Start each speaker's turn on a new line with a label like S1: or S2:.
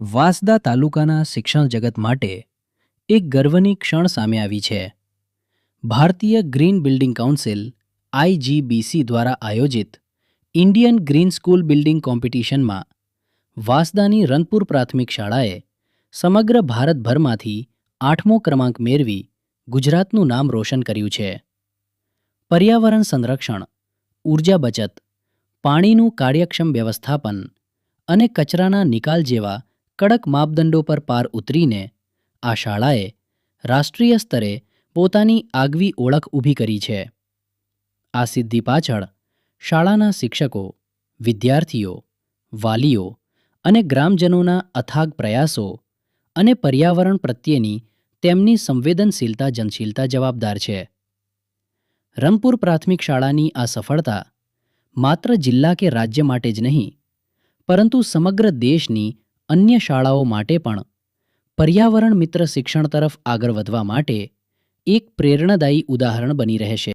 S1: વાંસદા તાલુકાના શિક્ષણ જગત માટે એક ગર્વની ક્ષણ સામે આવી છે. ભારતીય ગ્રીન બિલ્ડિંગ કાઉન્સિલ IGBC દ્વારા આયોજિત ઇન્ડિયન ગ્રીન સ્કૂલ બિલ્ડિંગ કોમ્પિટિશનમાં વાંસદાની રનપુર પ્રાથમિક શાળાએ સમગ્ર ભારતભરમાંથી 8મો ક્રમાંક મેળવી ગુજરાતનું નામ રોશન કર્યું છે. પર્યાવરણ સંરક્ષણ, ઊર્જા બચત, પાણીનું કાર્યક્ષમ વ્યવસ્થાપન અને કચરાના નિકાલ જેવા કડક માપદંડો પર પાર ઉતરીને આ શાળાએ રાષ્ટ્રીય સ્તરે પોતાની આગવી ઓળખ ઊભી કરી છે. આ સિદ્ધિ પાછળ શાળાના શિક્ષકો, વિદ્યાર્થીઓ, વાલીઓ અને ગ્રામજનોના અથાગ પ્રયાસો અને પર્યાવરણ પ્રત્યેની તેમની સંવેદનશીલતા જનશીલતા જવાબદાર છે. રનપુર પ્રાથમિક શાળાની આ સફળતા માત્ર જિલ્લા કે રાજ્ય માટે જ નહીં, પરંતુ સમગ્ર દેશની અન્ય શાળાઓ માટે પણ પર્યાવરણ મિત્ર શિક્ષણ તરફ આગળ વધવા માટે એક પ્રેરણાદાયી ઉદાહરણ બની રહેશે.